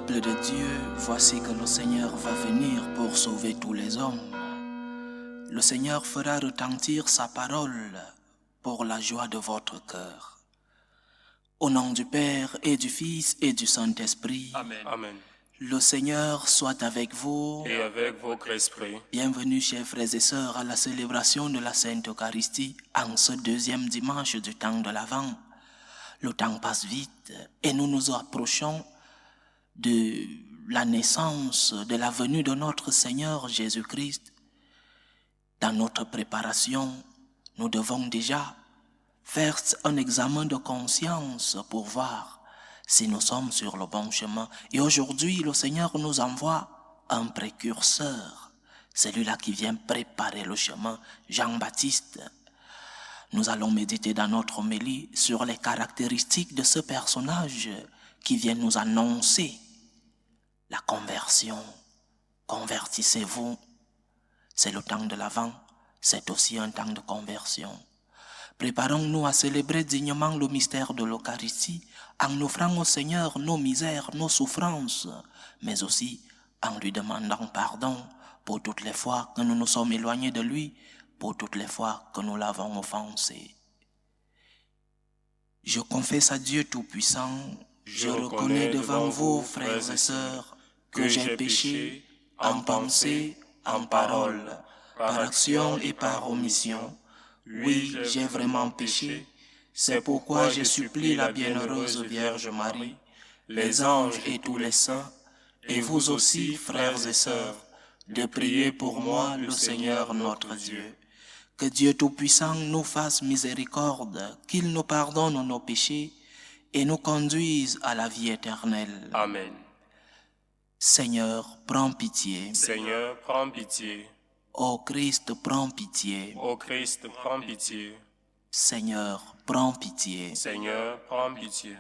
Peuple de Dieu, voici que le Seigneur va venir pour sauver tous les hommes. Le Seigneur fera retentir sa parole pour la joie de votre cœur. Au nom du Père et du Fils et du Saint-Esprit. Amen. Amen. Le Seigneur soit avec vous. Et avec votre esprit. Bienvenue, chers frères et sœurs, à la célébration de la Sainte Eucharistie en ce deuxième dimanche du temps de l'Avent. Le temps passe vite et nous nous approchons de la naissance, de la venue de notre Seigneur Jésus-Christ. Dans notre préparation, nous devons déjà faire un examen de conscience pour voir si nous sommes sur le bon chemin. Et aujourd'hui, le Seigneur nous envoie un précurseur, celui-là qui vient préparer le chemin, Jean-Baptiste. Nous allons méditer dans notre homélie sur les caractéristiques de ce personnage qui vient nous annoncer la conversion. Convertissez-vous. C'est le temps de l'Avent, c'est aussi un temps de conversion. Préparons-nous à célébrer dignement le mystère de l'Eucharistie en offrant au Seigneur nos misères, nos souffrances, mais aussi en lui demandant pardon pour toutes les fois que nous nous sommes éloignés de lui, pour toutes les fois que nous l'avons offensé. Je confesse à Dieu Tout-Puissant, je reconnais devant vous, frères et sœurs, que j'ai péché en pensée, en parole, par action et par omission. Oui, j'ai vraiment péché. C'est pourquoi je supplie la bienheureuse Vierge Marie, les anges et tous les saints, et vous aussi, frères et sœurs, de prier pour moi le Seigneur notre Dieu. Que Dieu Tout-Puissant nous fasse miséricorde, qu'il nous pardonne nos péchés et nous conduise à la vie éternelle. Amen. Seigneur, prends pitié. Seigneur, prends pitié. Ô Christ, prends pitié. Ô Christ, prends pitié. Seigneur, prends pitié. Seigneur, prends pitié.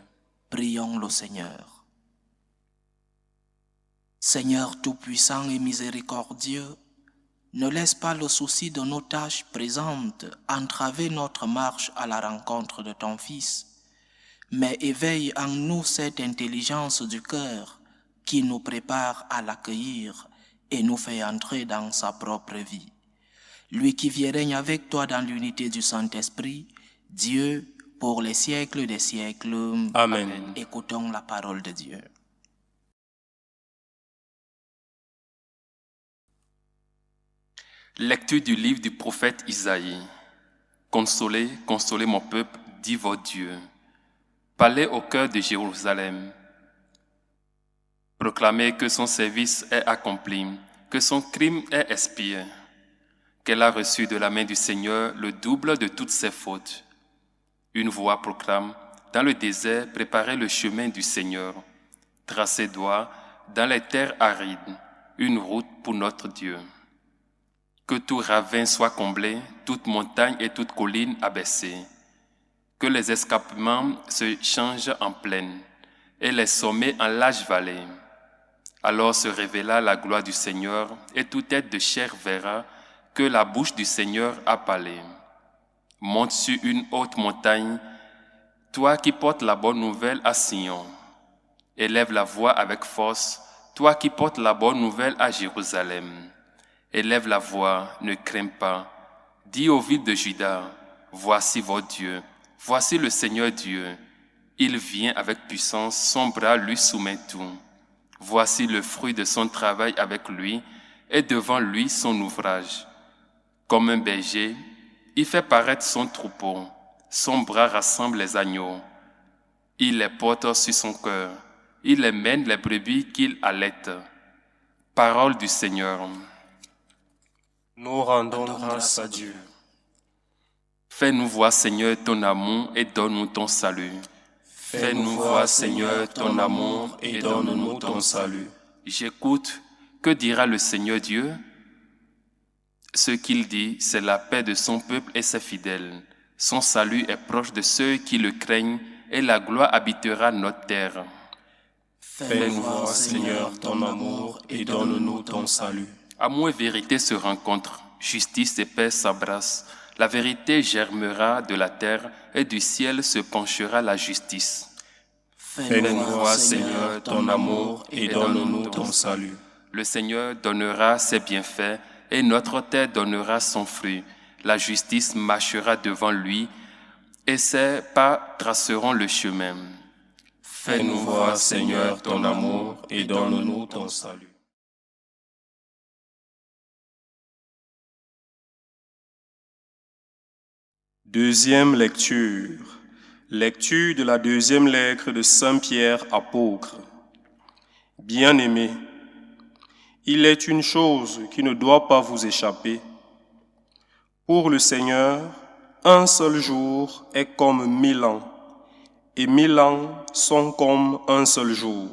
Prions le Seigneur. Seigneur Tout-Puissant et miséricordieux, ne laisse pas le souci de nos tâches présentes entraver notre marche à la rencontre de ton Fils, mais éveille en nous cette intelligence du cœur qui nous prépare à l'accueillir et nous fait entrer dans sa propre vie. Lui qui vit et règne avec toi dans l'unité du Saint-Esprit, Dieu, pour les siècles des siècles. Amen. Écoutons la parole de Dieu. Lecture du livre du prophète Isaïe. Consolez, consolez mon peuple, dit votre Dieu. Parlez au cœur de Jérusalem. Proclamez que son service est accompli, que son crime est expié, qu'elle a reçu de la main du Seigneur le double de toutes ses fautes. Une voix proclame, dans le désert, préparez le chemin du Seigneur. Tracez droit, dans les terres arides, une route pour notre Dieu. Que tout ravin soit comblé, toute montagne et toute colline abaissée. Que les escarpements se changent en plaine et les sommets en larges vallées. Alors se révéla la gloire du Seigneur et toute tête de chair verra que la bouche du Seigneur a parlé. Monte sur une haute montagne, toi qui portes la bonne nouvelle à Sion. Élève la voix avec force, toi qui portes la bonne nouvelle à Jérusalem. Élève la voix, ne crains pas. Dis aux villes de Juda, voici votre Dieu, voici le Seigneur Dieu. Il vient avec puissance, son bras lui soumet tout. Voici le fruit de son travail avec lui, et devant lui son ouvrage. Comme un berger, il fait paraître son troupeau, son bras rassemble les agneaux. Il les porte sur son cœur, il les mène les brebis qu'il allaite. Parole du Seigneur. Nous rendons grâce à Dieu. Fais-nous voir, Seigneur, ton amour et donne-nous ton salut. Fais-nous voir, Seigneur, ton amour et donne-nous ton salut. J'écoute, que dira le Seigneur Dieu? Ce qu'il dit, c'est la paix de son peuple et ses fidèles. Son salut est proche de ceux qui le craignent et la gloire habitera notre terre. Fais-nous voir, Seigneur, ton amour et donne-nous ton salut. Amour et vérité se rencontrent, justice et paix s'embrassent. La vérité germera de la terre et du ciel se penchera la justice. Fais-nous voir, Seigneur, ton amour et donne-nous ton salut. Le Seigneur donnera ses bienfaits et notre terre donnera son fruit. La justice marchera devant lui et ses pas traceront le chemin. Fais-nous voir, Seigneur, ton amour et donne-nous ton salut. Deuxième lecture. Lecture de la deuxième lettre de Saint Pierre apôtre. Bien-aimés, il est une chose qui ne doit pas vous échapper. Pour le Seigneur, un seul jour est comme 1000 ans, et 1000 ans sont comme un seul jour.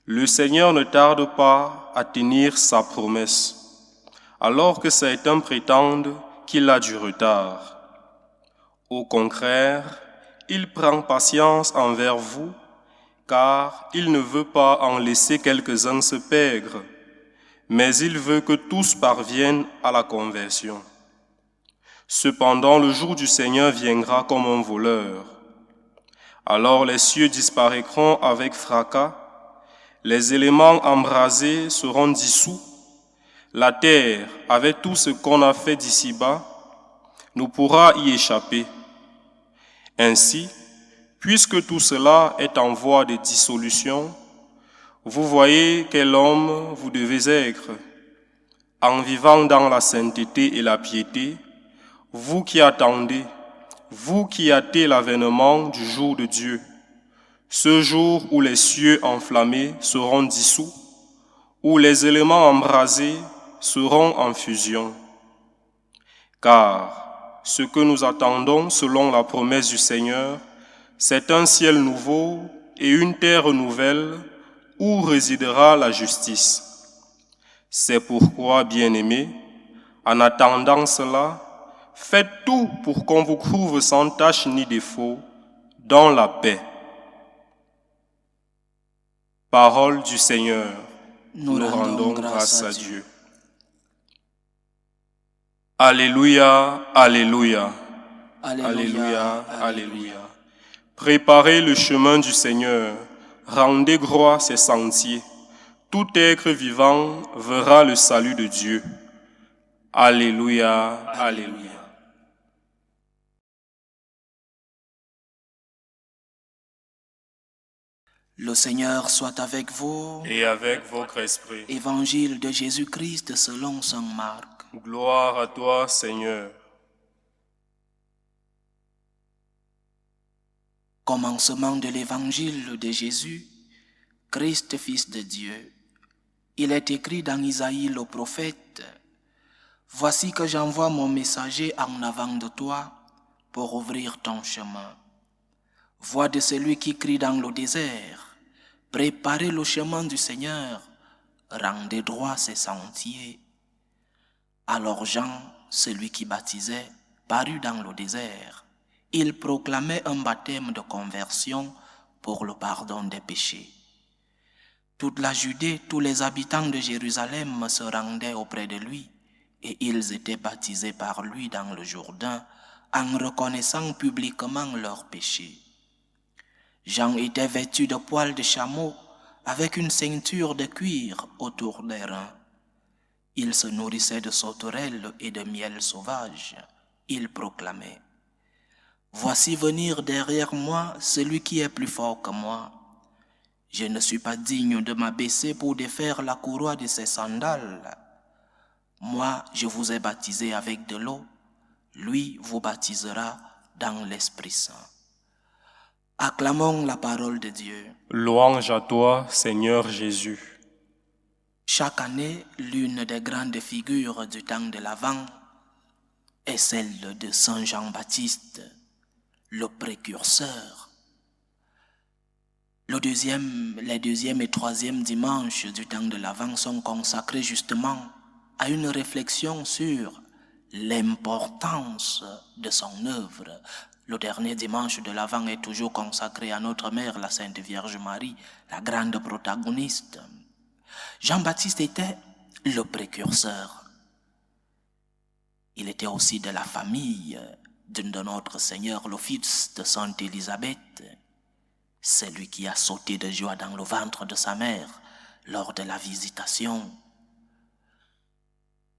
Le Seigneur ne tarde pas à tenir sa promesse, alors que certains prétendent qu'il a du retard. Au contraire, il prend patience envers vous, car il ne veut pas en laisser quelques-uns se perdre, mais il veut que tous parviennent à la conversion. Cependant, le jour du Seigneur viendra comme un voleur. Alors les cieux disparaîtront avec fracas, les éléments embrasés seront dissous, la terre, avec tout ce qu'on a fait d'ici-bas, ne pourra y échapper. Ainsi, puisque tout cela est en voie de dissolution, vous voyez quel homme vous devez être, en vivant dans la sainteté et la piété, vous qui attendez, vous qui hâtez l'avènement du jour de Dieu, ce jour où les cieux enflammés seront dissous, où les éléments embrasés seront en fusion. Car ce que nous attendons selon la promesse du Seigneur, c'est un ciel nouveau et une terre nouvelle où résidera la justice. C'est pourquoi, bien-aimés, en attendant cela, faites tout pour qu'on vous trouve sans tache ni défaut dans la paix. Parole du Seigneur. Nous rendons grâce à Dieu. Alléluia, Alléluia, Alléluia, Alléluia. Préparez le chemin du Seigneur, rendez droit ses sentiers. Tout être vivant verra le salut de Dieu. Alléluia, Alléluia. Le Seigneur soit avec vous. Et avec votre esprit. Évangile de Jésus-Christ selon saint Marc. Gloire à toi, Seigneur. Commencement de l'évangile de Jésus, Christ, Fils de Dieu. Il est écrit dans Isaïe le prophète, « Voici que j'envoie mon messager en avant de toi pour ouvrir ton chemin. Voix de celui qui crie dans le désert, préparez le chemin du Seigneur, rendez droit ses sentiers. » Alors Jean, celui qui baptisait, parut dans le désert. Il proclamait un baptême de conversion pour le pardon des péchés. Toute la Judée, tous les habitants de Jérusalem se rendaient auprès de lui et ils étaient baptisés par lui dans le Jourdain en reconnaissant publiquement leurs péchés. Jean était vêtu de poils de chameau avec une ceinture de cuir autour des reins. Il se nourrissait de sauterelles et de miel sauvage. Il proclamait, « Voici venir derrière moi celui qui est plus fort que moi. Je ne suis pas digne de m'abaisser pour défaire la courroie de ses sandales. Moi, je vous ai baptisé avec de l'eau. Lui vous baptisera dans l'Esprit Saint. » Acclamons la parole de Dieu. Louange à toi, Seigneur Jésus. Chaque année, l'une des grandes figures du temps de l'Avent est celle de Saint Jean-Baptiste, le précurseur. Les deuxième et troisième dimanches du temps de l'Avent sont consacrés justement à une réflexion sur l'importance de son œuvre. Le dernier dimanche de l'Avent est toujours consacré à notre mère, la Sainte Vierge Marie, la grande protagoniste. Jean-Baptiste était le précurseur. Il était aussi de la famille de notre Seigneur, le fils de Sainte Élisabeth, celui qui a sauté de joie dans le ventre de sa mère lors de la visitation.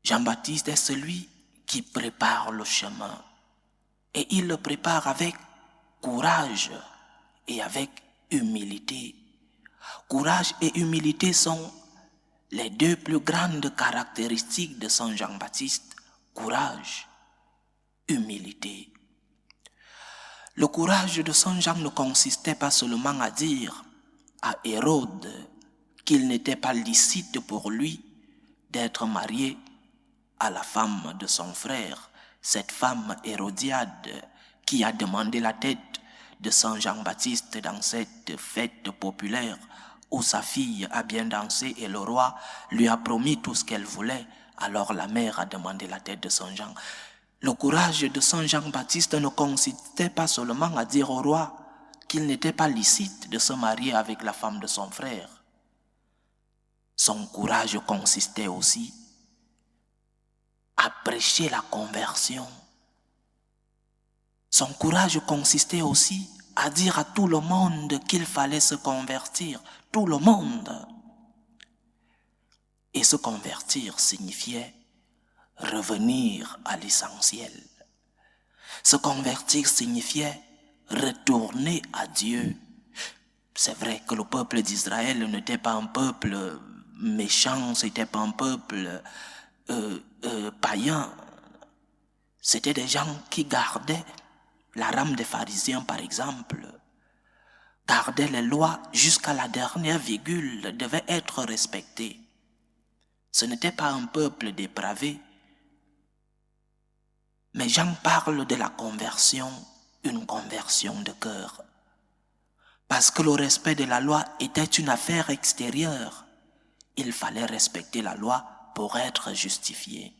Jean-Baptiste est celui qui prépare le chemin. Et il le prépare avec courage et avec humilité. Courage et humilité sont les deux plus grandes caractéristiques de Saint Jean-Baptiste. Courage, humilité. Le courage de Saint Jean ne consistait pas seulement à dire à Hérode qu'il n'était pas licite pour lui d'être marié à la femme de son frère, cette femme Hérodiade qui a demandé la tête de Saint Jean-Baptiste dans cette fête populaire où sa fille a bien dansé et le roi lui a promis tout ce qu'elle voulait. Alors la mère a demandé la tête de Saint Jean. Le courage de Saint Jean-Baptiste ne consistait pas seulement à dire au roi qu'il n'était pas licite de se marier avec la femme de son frère. Son courage consistait aussi à prêcher la conversion. Son courage consistait aussi à dire à tout le monde qu'il fallait se convertir. Tout le monde. Et se convertir signifiait revenir à l'essentiel. Se convertir signifiait retourner à Dieu. C'est vrai que le peuple d'Israël n'était pas un peuple méchant, c'était pas un peuple païen. C'était des gens qui gardaient la rame des pharisiens, par exemple, gardaient les lois jusqu'à la dernière virgule, devaient être respectées. Ce n'était pas un peuple dépravé. Mais Jean parle de la conversion, une conversion de cœur. Parce que le respect de la loi était une affaire extérieure. Il fallait respecter la loi pour être justifié.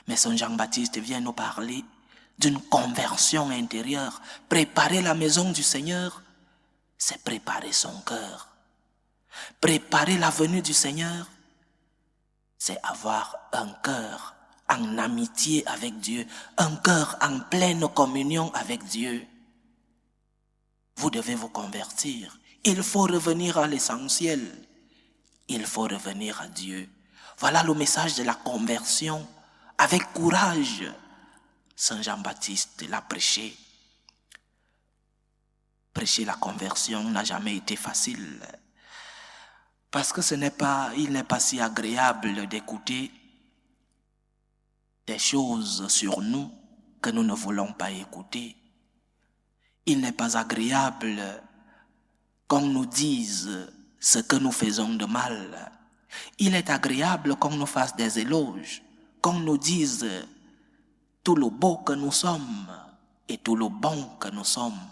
Mais Saint Jean-Baptiste vient nous parler d'une conversion intérieure. Préparer la maison du Seigneur, c'est préparer son cœur. Préparer la venue du Seigneur, c'est avoir un cœur en amitié avec Dieu, un cœur en pleine communion avec Dieu. Vous devez vous convertir. Il faut revenir à l'essentiel. Il faut revenir à Dieu. Voilà le message de la conversion. Avec courage, Saint Jean-Baptiste l'a prêché. Prêcher la conversion n'a jamais été facile. Parce que il n'est pas si agréable d'écouter des choses sur nous que nous ne voulons pas écouter. Il n'est pas agréable qu'on nous dise ce que nous faisons de mal. Il est agréable qu'on nous fasse des éloges, qu'on nous dise tout le beau que nous sommes et tout le bon que nous sommes.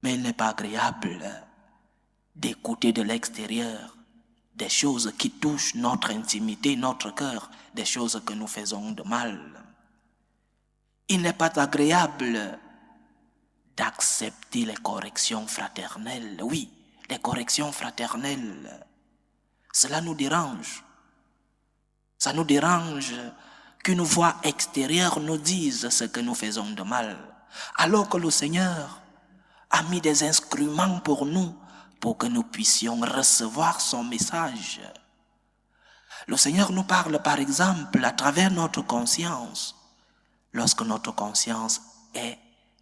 Mais il n'est pas agréable d'écouter de l'extérieur des choses qui touchent notre intimité, notre cœur, des choses que nous faisons de mal. Il n'est pas agréable d'accepter les corrections fraternelles. Oui, les corrections fraternelles, cela nous dérange. Ça nous dérange qu'une voix extérieure nous dise ce que nous faisons de mal, alors que le Seigneur a mis des instruments pour nous, pour que nous puissions recevoir son message. Le Seigneur nous parle par exemple à travers notre conscience. Lorsque notre conscience est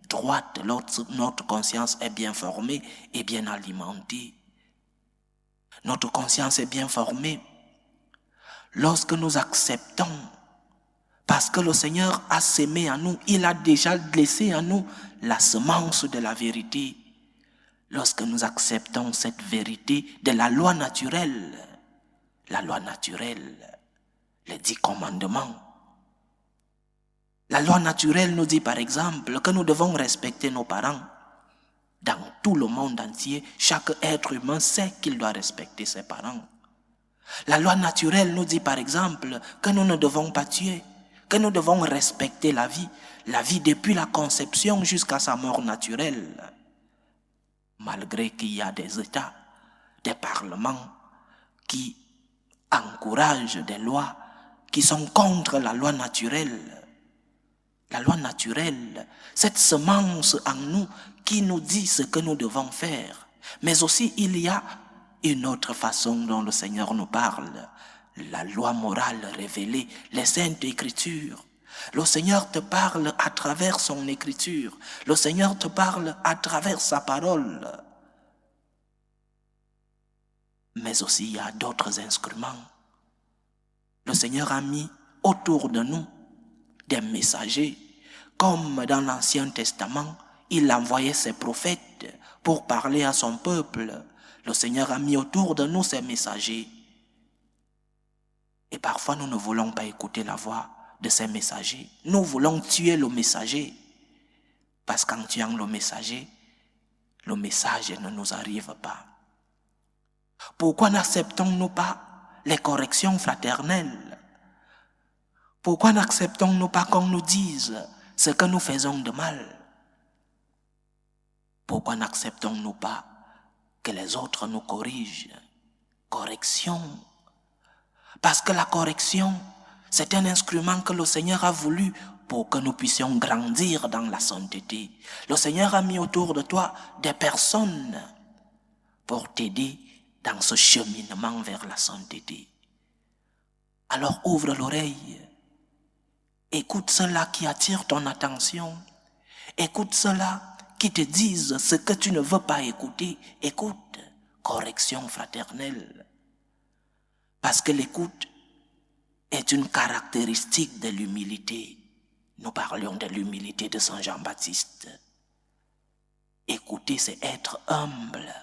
droite, lorsque notre conscience est bien formée et bien alimentée. Notre conscience est bien formée lorsque nous acceptons, parce que le Seigneur a sémé en nous, il a déjà laissé en nous la semence de la vérité. Lorsque nous acceptons cette vérité de la loi naturelle, les 10 commandements. La loi naturelle nous dit par exemple que nous devons respecter nos parents. Dans tout le monde entier, chaque être humain sait qu'il doit respecter ses parents. La loi naturelle nous dit par exemple que nous ne devons pas tuer, que nous devons respecter la vie depuis la conception jusqu'à sa mort naturelle. Malgré qu'il y a des États, des parlements qui encouragent des lois qui sont contre la loi naturelle. la loi naturelle, cette semence en nous qui nous dit ce que nous devons faire. Mais aussi, il y a une autre façon dont le Seigneur nous parle, la loi morale révélée, les saintes écritures. Le Seigneur te parle à travers son écriture. Le Seigneur te parle à travers sa parole. Mais aussi, il y a d'autres instruments. Le Seigneur a mis autour de nous des messagers. Comme dans l'Ancien Testament, il envoyait ses prophètes pour parler à son peuple. Le Seigneur a mis autour de nous ses messagers. Et parfois, nous ne voulons pas écouter la voix de ces messagers. Nous voulons tuer le messager. Parce qu'en tuant le message ne nous arrive pas. Pourquoi n'acceptons-nous pas les corrections fraternelles? Pourquoi n'acceptons-nous pas qu'on nous dise ce que nous faisons de mal? Pourquoi n'acceptons-nous pas que les autres nous corrigent? Correction. Parce que la correction, c'est un instrument que le Seigneur a voulu pour que nous puissions grandir dans la sainteté. Le Seigneur a mis autour de toi des personnes pour t'aider dans ce cheminement vers la sainteté. Alors ouvre l'oreille. Écoute ceux-là qui attirent ton attention. Écoute ceux-là qui te disent ce que tu ne veux pas écouter. Écoute, correction fraternelle. Parce que l'écoute est une caractéristique de l'humilité. Nous parlions de l'humilité de Saint Jean-Baptiste. Écouter, c'est être humble.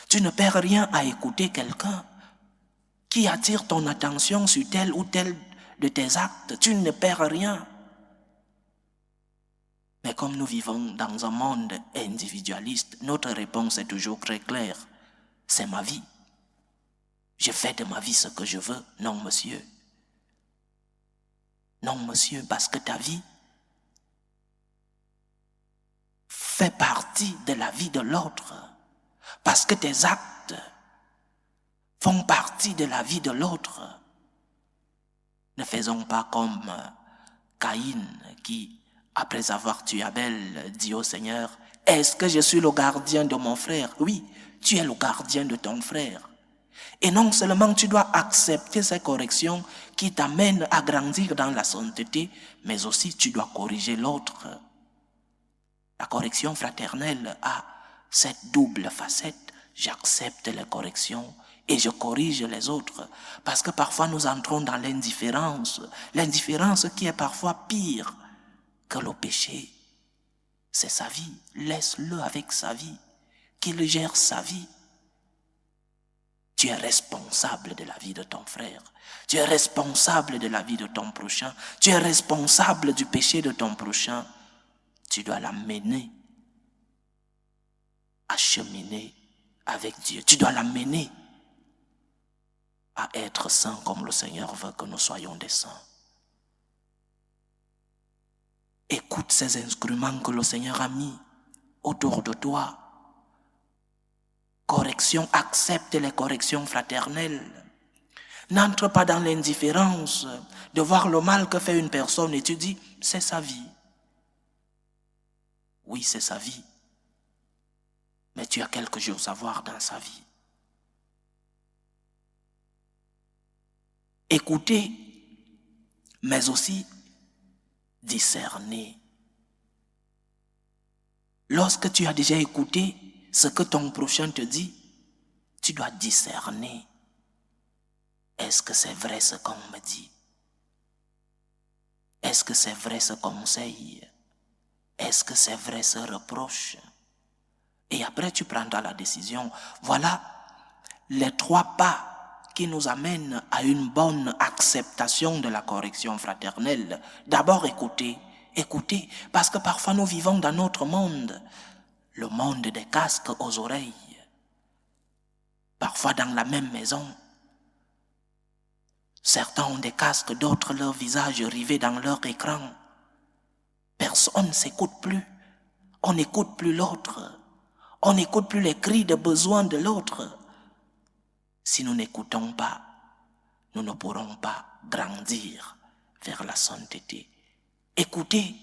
Tu ne perds rien à écouter quelqu'un qui attire ton attention sur tel ou tel de tes actes. Tu ne perds rien. Mais comme nous vivons dans un monde individualiste, notre réponse est toujours très claire. C'est ma vie. Je fais de ma vie ce que je veux. Non, monsieur. Non, monsieur, parce que ta vie fait partie de la vie de l'autre. Parce que tes actes font partie de la vie de l'autre. Ne faisons pas comme Caïn qui, après avoir tué Abel, dit au Seigneur, « Est-ce que je suis le gardien de mon frère ?» Oui, tu es le gardien de ton frère. Et non seulement tu dois accepter ces corrections qui t'amènent à grandir dans la sainteté, mais aussi tu dois corriger l'autre. La correction fraternelle a cette double facette. J'accepte les corrections et je corrige les autres. Parce que parfois nous entrons dans l'indifférence. L'indifférence qui est parfois pire que le péché. C'est sa vie. Laisse-le avec sa vie. Qu'il gère sa vie. Tu es responsable de la vie de ton frère. Tu es responsable de la vie de ton prochain. Tu es responsable du péché de ton prochain. Tu dois l'amener à cheminer avec Dieu. Tu dois l'amener à être saint comme le Seigneur veut que nous soyons des saints. Écoute ces instruments que le Seigneur a mis autour de toi. Correction, accepte les corrections fraternelles. N'entre pas dans l'indifférence de voir le mal que fait une personne et tu dis, c'est sa vie. Oui, c'est sa vie. Mais tu as quelque chose à voir dans sa vie. Écouter, mais aussi discerner. Lorsque tu as déjà écouté ce que ton prochain te dit, tu dois discerner. Est-ce que c'est vrai ce qu'on me dit? Est-ce que c'est vrai ce conseil? Est-ce que c'est vrai ce reproche? Et après tu prendras la décision. Voilà les 3 pas qui nous amènent à une bonne acceptation de la correction fraternelle. D'abord écouter. Écouter, parce que parfois nous vivons dans notre monde. Le monde des casques aux oreilles. Parfois dans la même maison. Certains ont des casques, d'autres leur visage rivé dans leur écran. Personne ne s'écoute plus. On n'écoute plus l'autre. On n'écoute plus les cris de besoin de l'autre. Si nous n'écoutons pas, nous ne pourrons pas grandir vers la sainteté. écoutez.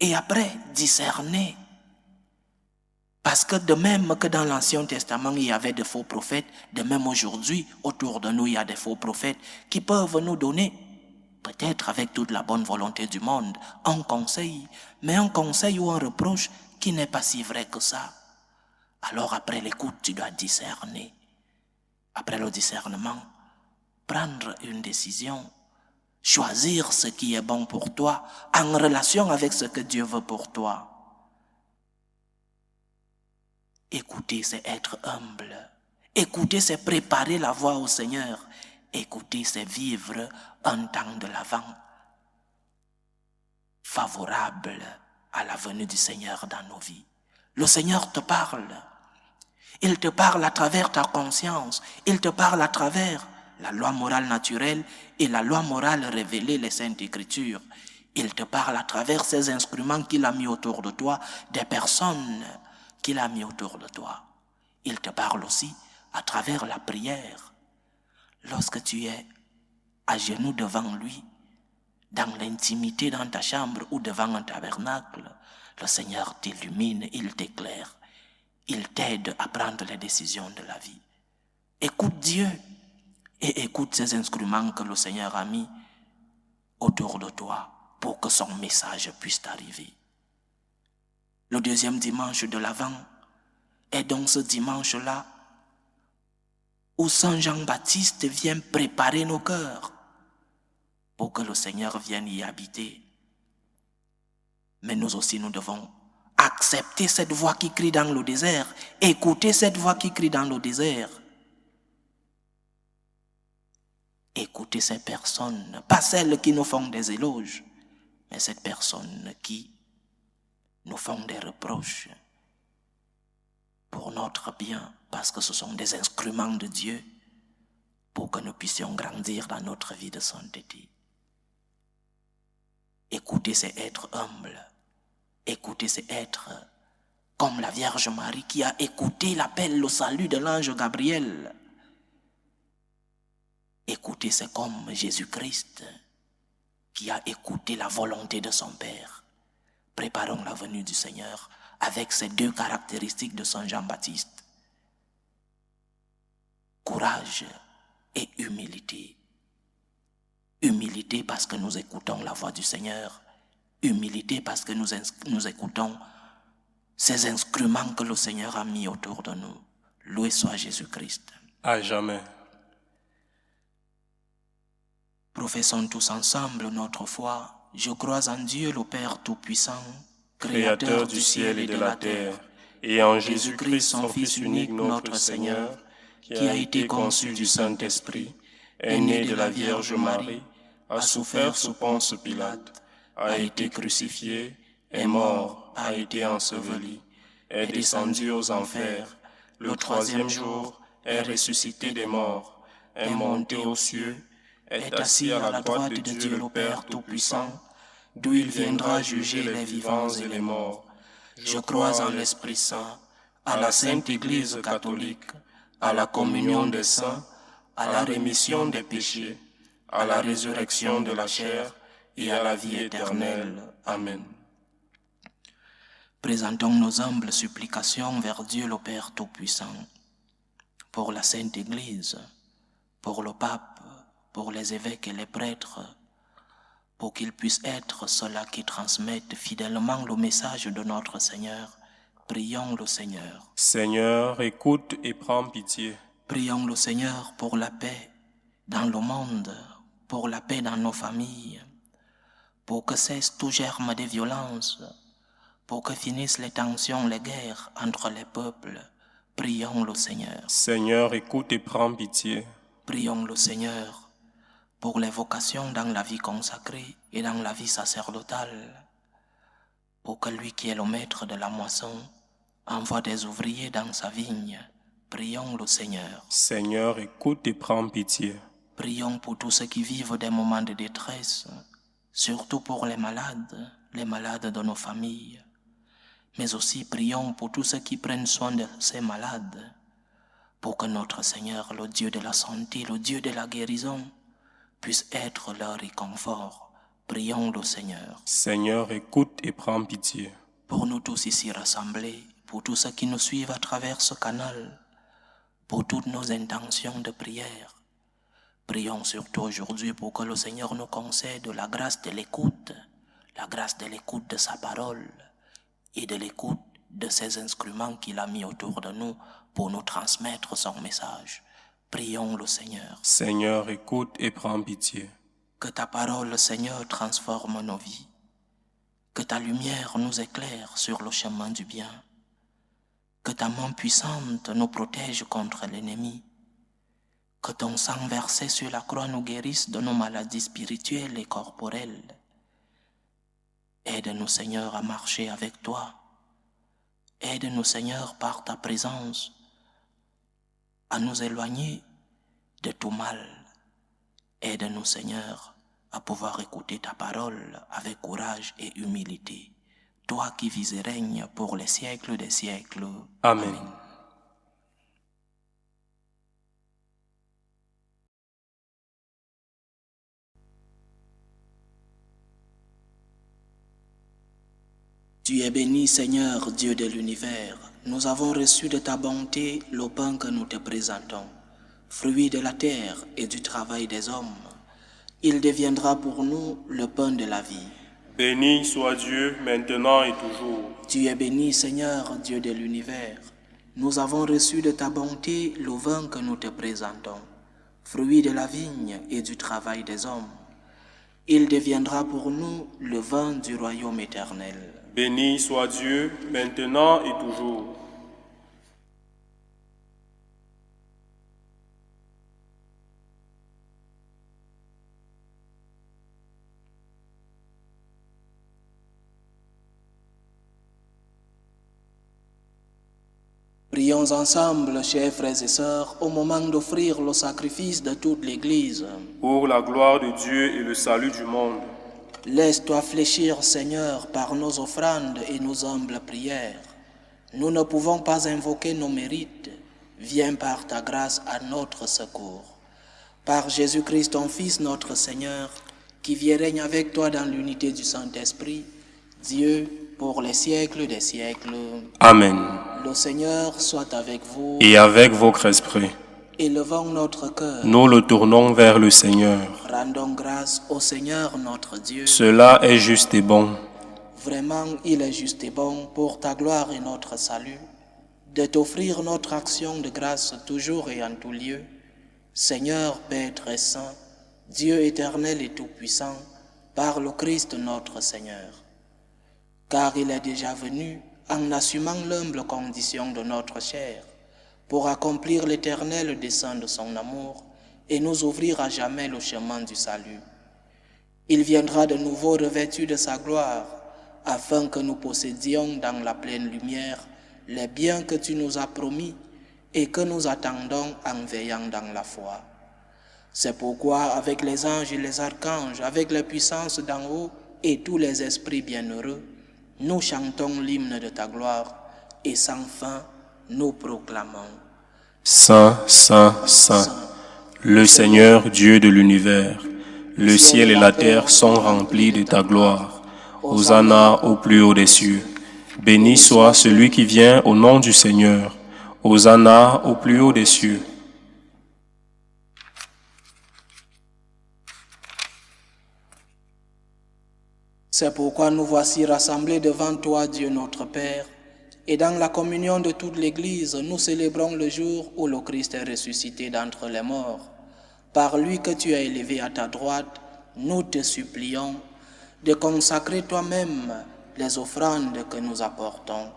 Et après, discernez. Parce que de même que dans l'Ancien Testament, il y avait de faux prophètes, de même aujourd'hui, autour de nous, il y a des faux prophètes qui peuvent nous donner, peut-être avec toute la bonne volonté du monde, un conseil, mais un conseil ou un reproche qui n'est pas si vrai que ça. Alors après l'écoute, tu dois discerner. Après le discernement, prendre une décision, choisir ce qui est bon pour toi en relation avec ce que Dieu veut pour toi. Écouter, c'est être humble. Écouter, c'est préparer la voie au Seigneur. Écouter, c'est vivre un temps de l'Avent favorable à la venue du Seigneur dans nos vies. Le Seigneur te parle. Il te parle à travers ta conscience. Il te parle à travers la loi morale naturelle et la loi morale révélée, les Saintes Écritures. Il te parle à travers ces instruments qu'il a mis autour de toi, des personnes qu'il a mis autour de toi. Il te parle aussi à travers la prière. Lorsque tu es à genoux devant lui, dans l'intimité, dans ta chambre ou devant un tabernacle, le Seigneur t'illumine, il t'éclaire. Il t'aide à prendre les décisions de la vie. Écoute Dieu et écoute ces instruments que le Seigneur a mis autour de toi pour que son message puisse t'arriver. Le deuxième dimanche de l'Avent est donc ce dimanche-là où Saint Jean-Baptiste vient préparer nos cœurs pour que le Seigneur vienne y habiter. Mais nous aussi, nous devons accepter cette voix qui crie dans le désert, écouter cette voix qui crie dans le désert. Écouter ces personnes, pas celles qui nous font des éloges, mais ces personnes qui nous font des reproches pour notre bien, parce que ce sont des instruments de Dieu pour que nous puissions grandir dans notre vie de sainteté. Écouter, c'est être humble. Écouter, c'est être comme la Vierge Marie qui a écouté l'appel, le salut de l'ange Gabriel. Écouter, c'est comme Jésus-Christ qui a écouté la volonté de son Père. Préparons la venue du Seigneur avec ces deux caractéristiques de Saint Jean-Baptiste. Courage et humilité. Humilité parce que nous écoutons la voix du Seigneur. Humilité parce que nous écoutons ces instruments que le Seigneur a mis autour de nous. Loué soit Jésus-Christ. À jamais. Professons tous ensemble notre foi. Je crois en Dieu le Père Tout-Puissant, Créateur du ciel et de la terre, et en Jésus-Christ, son Fils unique, notre Seigneur, qui a été conçu du Saint-Esprit, est né de la Vierge Marie, a souffert sous Ponce Pilate, a été crucifié, est mort, a été enseveli, est descendu aux enfers, le troisième jour est ressuscité des morts, est monté aux cieux, est assis à la droite de Dieu le Père Tout-Puissant, d'où il viendra juger les vivants et les morts. Je crois en l'Esprit Saint, à la Sainte Église catholique, à la communion des saints, à la rémission des péchés, à la résurrection de la chair et à la vie éternelle. Amen. Présentons nos humbles supplications vers Dieu le Père Tout-Puissant, pour la Sainte Église, pour le Pape, pour les évêques et les prêtres, pour qu'ils puissent être ceux-là qui transmettent fidèlement le message de notre Seigneur. Prions le Seigneur. Seigneur, écoute et prends pitié. Prions le Seigneur pour la paix dans le monde, pour la paix dans nos familles, pour que cesse tout germe de violence, pour que finissent les tensions, les guerres entre les peuples. Prions le Seigneur. Seigneur, écoute et prends pitié. Prions le Seigneur pour les vocations dans la vie consacrée et dans la vie sacerdotale, pour que lui qui est le maître de la moisson envoie des ouvriers dans sa vigne. Prions le Seigneur. Seigneur, écoute et prends pitié. Prions pour tous ceux qui vivent des moments de détresse, surtout pour les malades de nos familles. Mais aussi prions pour tous ceux qui prennent soin de ces malades, pour que notre Seigneur, le Dieu de la santé, le Dieu de la guérison, puisse être leur réconfort. Prions le Seigneur. Seigneur, écoute et prends pitié. Pour nous tous ici rassemblés, pour tous ceux qui nous suivent à travers ce canal, pour toutes nos intentions de prière, prions surtout aujourd'hui pour que le Seigneur nous concède la grâce de l'écoute de sa parole et de l'écoute de ces instruments qu'il a mis autour de nous pour nous transmettre son message. Prions le Seigneur. Seigneur, écoute et prends pitié. Que ta parole, Seigneur, transforme nos vies. Que ta lumière nous éclaire sur le chemin du bien. Que ta main puissante nous protège contre l'ennemi. Que ton sang versé sur la croix nous guérisse de nos maladies spirituelles et corporelles. Aide-nous, Seigneur, à marcher avec toi. Aide-nous, Seigneur, par ta présence, à nous éloigner de tout mal. Aide-nous, Seigneur, à pouvoir écouter ta parole avec courage et humilité. Toi qui vis et règnes pour les siècles des siècles. Amen. Amen. Tu es béni, Seigneur, Dieu de l'univers. Nous avons reçu de ta bonté le pain que nous te présentons, fruit de la terre et du travail des hommes. Il deviendra pour nous le pain de la vie. Béni soit Dieu, maintenant et toujours. Tu es béni, Seigneur, Dieu de l'univers. Nous avons reçu de ta bonté le vin que nous te présentons, fruit de la vigne et du travail des hommes. Il deviendra pour nous le vin du royaume éternel. Béni soit Dieu, maintenant et toujours. Prions ensemble, chers frères et sœurs, au moment d'offrir le sacrifice de toute l'Église. Pour la gloire de Dieu et le salut du monde. Laisse-toi fléchir, Seigneur, par nos offrandes et nos humbles prières. Nous ne pouvons pas invoquer nos mérites. Viens par ta grâce à notre secours. Par Jésus-Christ, ton Fils, notre Seigneur, qui vit et règne avec toi dans l'unité du Saint-Esprit, Dieu, pour les siècles des siècles. Amen. Le Seigneur soit avec vous. Et avec votre esprit, Élevons notre cœur. nous le tournons vers le Seigneur. Rendons grâce au Seigneur notre Dieu. Cela est juste et bon. Vraiment, il est juste et bon pour ta gloire et notre salut, de t'offrir notre action de grâce toujours et en tout lieu. Seigneur, Père très saint, Dieu éternel et tout-puissant, par le Christ notre Seigneur. Car il est déjà venu en assumant l'humble condition de notre chair, pour accomplir l'éternel dessein de son amour et nous ouvrir à jamais le chemin du salut. Il viendra de nouveau revêtu de sa gloire, afin que nous possédions dans la pleine lumière les biens que tu nous as promis et que nous attendons en veillant dans la foi. C'est pourquoi, avec les anges et les archanges, avec les puissances d'en haut et tous les esprits bienheureux, nous chantons l'hymne de ta gloire et sans fin nous proclamons. Saint, Saint, Saint, le Seigneur Dieu de l'univers, le ciel et la terre sont remplis de ta gloire. Hosanna au plus haut des cieux. Béni soit celui qui vient au nom du Seigneur. Hosanna au plus haut des cieux. C'est pourquoi nous voici rassemblés devant toi, Dieu notre Père, et dans la communion de toute l'Église, nous célébrons le jour où le Christ est ressuscité d'entre les morts. Par lui que tu as élevé à ta droite, nous te supplions de consacrer toi-même les offrandes que nous apportons.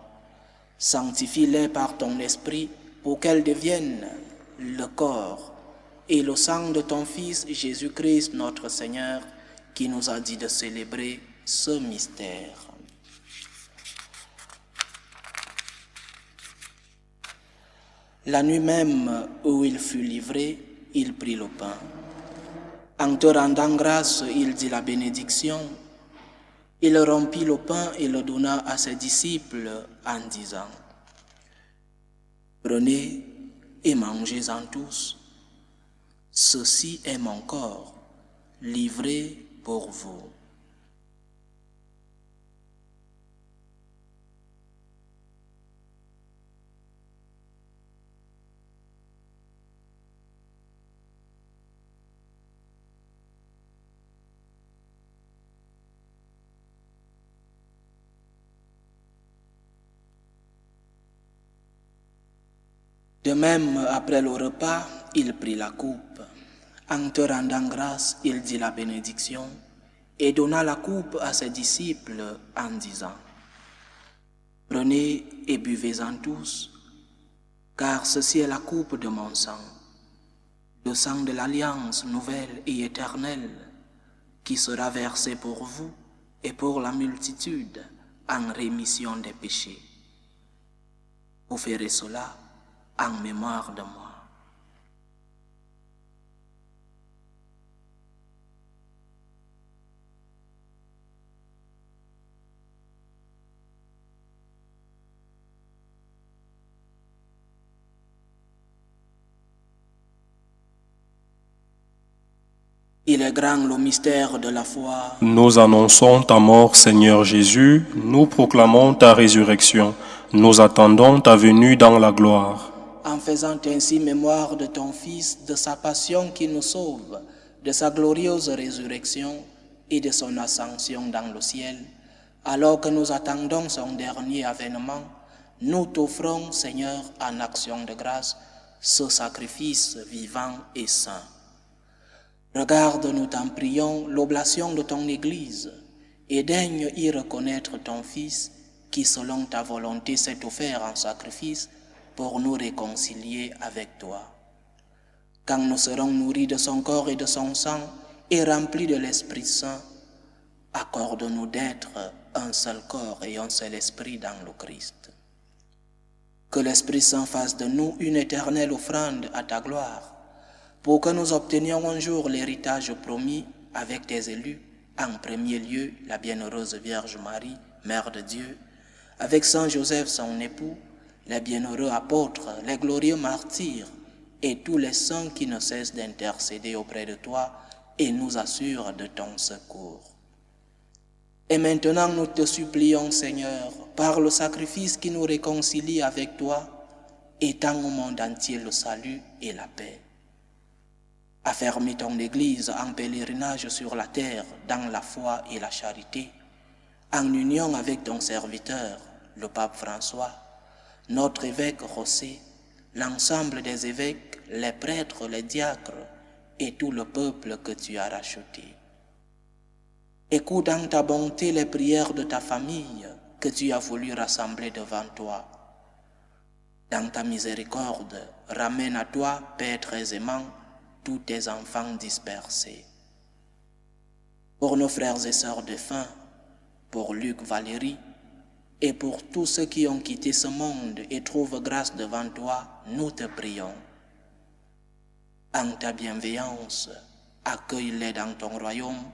Sanctifie-les par ton esprit pour qu'elles deviennent le corps et le sang de ton Fils Jésus-Christ notre Seigneur, qui nous a dit de célébrer ce mystère. La nuit même où il fut livré, il prit le pain. En te rendant grâce, il dit la bénédiction. Il rompit le pain et le donna à ses disciples en disant : Prenez et mangez-en tous. Ceci est mon corps, livré pour vous. De même, après le repas, il prit la coupe. En te rendant grâce, il dit la bénédiction et donna la coupe à ses disciples en disant: Prenez et buvez-en tous, car ceci est la coupe de mon sang, le sang de l'alliance nouvelle et éternelle, qui sera versé pour vous et pour la multitude en rémission des péchés. Vous ferez cela en mémoire de moi. Il est grand le mystère de la foi. Nous annonçons ta mort, Seigneur Jésus, nous proclamons ta résurrection, nous attendons ta venue dans la gloire. En faisant ainsi mémoire de ton Fils, de sa passion qui nous sauve, de sa glorieuse résurrection et de son ascension dans le ciel, alors que nous attendons son dernier avènement, nous t'offrons, Seigneur, en action de grâce, ce sacrifice vivant et saint. Regarde, nous t'en prions, l'oblation de ton Église, et daigne y reconnaître ton Fils, qui selon ta volonté s'est offert en sacrifice pour nous réconcilier avec toi. Quand nous serons nourris de son corps et de son sang, et remplis de l'Esprit Saint, accorde-nous d'être un seul corps et un seul esprit dans le Christ. Que l'Esprit Saint fasse de nous une éternelle offrande à ta gloire, pour que nous obtenions un jour l'héritage promis avec tes élus, en premier lieu la bienheureuse Vierge Marie, Mère de Dieu, avec Saint Joseph son époux, les bienheureux apôtres, les glorieux martyrs et tous les saints qui ne cessent d'intercéder auprès de toi et nous assurent de ton secours. Et maintenant nous te supplions, Seigneur, par le sacrifice qui nous réconcilie avec toi, étends au monde entier le salut et la paix. Affermis ton Église en pèlerinage sur la terre dans la foi et la charité, en union avec ton serviteur, le pape François, notre évêque José, l'ensemble des évêques, les prêtres, les diacres et tout le peuple que tu as racheté. Écoute en ta bonté les prières de ta famille que tu as voulu rassembler devant toi. Dans ta miséricorde, ramène à toi, Père très aimant, tous tes enfants dispersés. Pour nos frères et sœurs défunts, pour Luc, Valérie, et pour tous ceux qui ont quitté ce monde et trouvent grâce devant toi, nous te prions. En ta bienveillance, accueille-les dans ton royaume,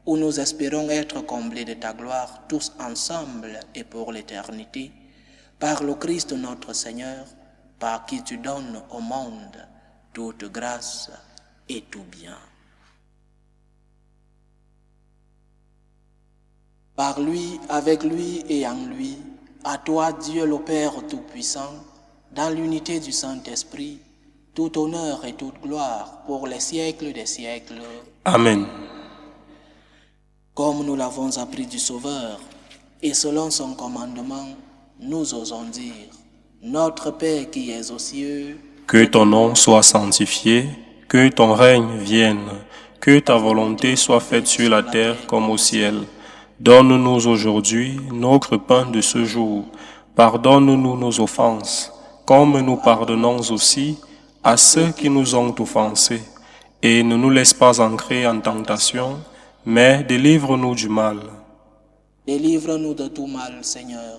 où nous espérons être comblés de ta gloire, tous ensemble et pour l'éternité, par le Christ notre Seigneur, par qui tu donnes au monde toute grâce et tout bien. Par lui, avec lui et en lui, à toi Dieu le Père Tout-Puissant, dans l'unité du Saint-Esprit, tout honneur et toute gloire pour les siècles des siècles. Amen. Comme nous l'avons appris du Sauveur, et selon son commandement, nous osons dire, Notre Père qui es aux cieux, que ton nom soit sanctifié, que ton règne vienne, que ta volonté soit faite sur la terre comme au ciel. Donne-nous aujourd'hui notre pain de ce jour. Pardonne-nous nos offenses, comme nous pardonnons aussi à ceux qui nous ont offensés. Et ne nous laisse pas entrer en tentation, mais délivre-nous du mal. Délivre-nous de tout mal, Seigneur,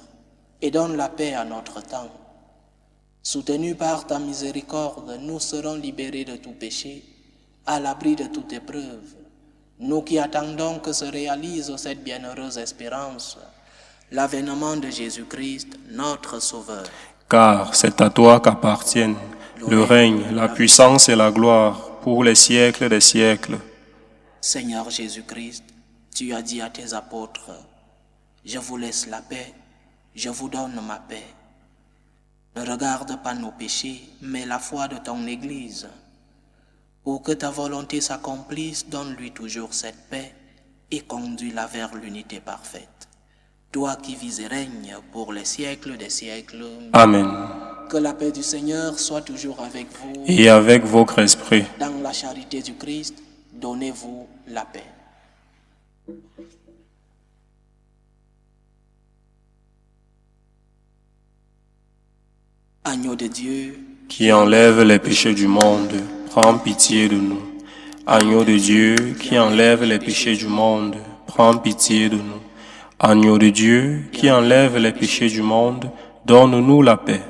et donne la paix à notre temps. Soutenus par ta miséricorde, nous serons libérés de tout péché, à l'abri de toute épreuve. Nous qui attendons que se réalise cette bienheureuse espérance, l'avènement de Jésus-Christ, notre Sauveur. Car c'est à toi qu'appartiennent le règne, la puissance et la gloire pour les siècles des siècles. Seigneur Jésus-Christ, tu as dit à tes apôtres, « Je vous laisse la paix, je vous donne ma paix. Ne regarde pas nos péchés, mais la foi de ton Église. Pour que ta volonté s'accomplisse, donne-lui toujours cette paix et conduis-la vers l'unité parfaite. Toi qui vis et règnes pour les siècles des siècles. Amen. Que la paix du Seigneur soit toujours avec vous. Et avec votre esprit. Dans la charité du Christ, donnez-vous la paix. Agneau de Dieu, Qui enlève les péchés du monde, prends pitié de nous. Agneau de Dieu, qui enlève les péchés du monde, prends pitié de nous. Agneau de Dieu, qui enlève les péchés du monde, donne-nous la paix.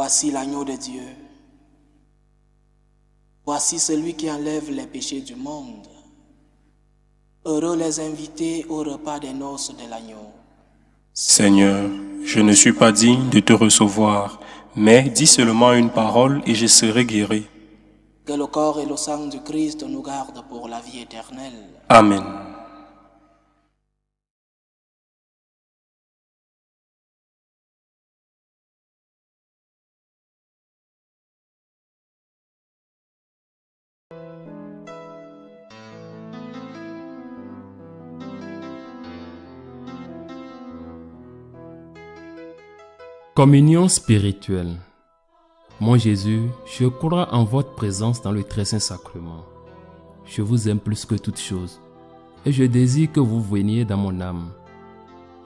voici l'agneau de Dieu. Voici celui qui enlève les péchés du monde. Heureux les invités au repas des noces de l'agneau. Seigneur, je ne suis pas digne de te recevoir, mais dis seulement une parole et je serai guéri. Que le corps et le sang du Christ nous gardent pour la vie éternelle. Amen. Communion spirituelle. Mon Jésus, je crois en votre présence dans le très saint sacrement. Je vous aime plus que toute chose et je désire que vous veniez dans mon âme.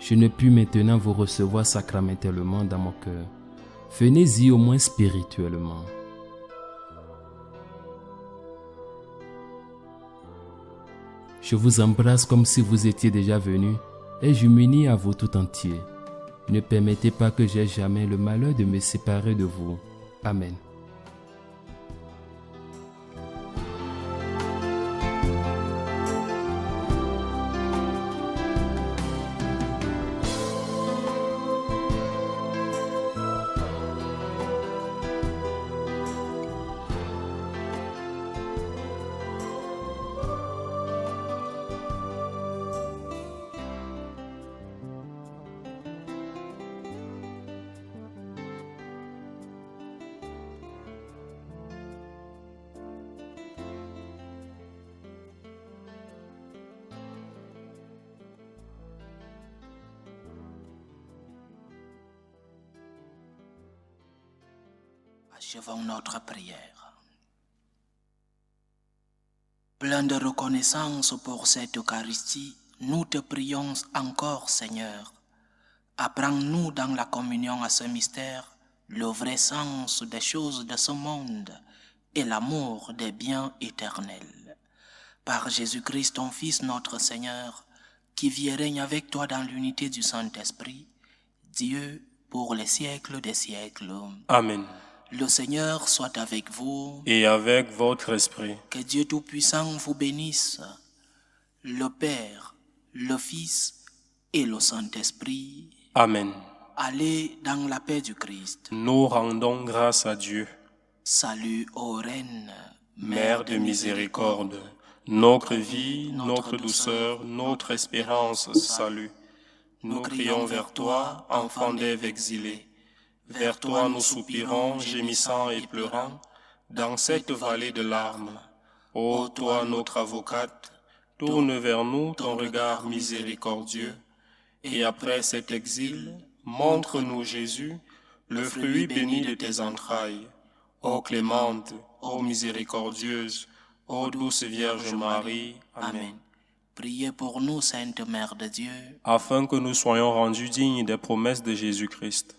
Je ne puis maintenant vous recevoir sacramentellement dans mon cœur. Venez-y au moins spirituellement. Je vous embrasse comme si vous étiez déjà venu et je m'unis à vous tout entier. Ne permettez pas que j'aie jamais le malheur de me séparer de vous. Amen. Achevons notre prière. Plein de reconnaissance pour cette Eucharistie, nous te prions encore, Seigneur. Apprends-nous dans la communion à ce mystère le vrai sens des choses de ce monde et l'amour des biens éternels. Par Jésus-Christ, ton Fils, notre Seigneur, qui vit et règne avec toi dans l'unité du Saint-Esprit, Dieu, pour les siècles des siècles. Amen. Le Seigneur soit avec vous. Et avec votre esprit. Que Dieu Tout-Puissant vous bénisse, le Père, le Fils et le Saint-Esprit. Amen. Allez dans la paix du Christ. Nous rendons grâce à Dieu. Salut ô Reine, Mère de miséricorde, notre vie, notre douceur, notre espérance, salut. Nous crions vers toi, enfant d'Ève exilée. Vers toi nous soupirons, gémissant et pleurant, dans cette vallée de larmes. Ô toi, notre avocate, tourne vers nous ton regard miséricordieux, et après cet exil, montre-nous Jésus, le fruit béni de tes entrailles. Ô clémente, ô miséricordieuse, ô douce Vierge Marie. Amen. Priez pour nous, Sainte Mère de Dieu, Afin que nous soyons rendus dignes des promesses de Jésus-Christ.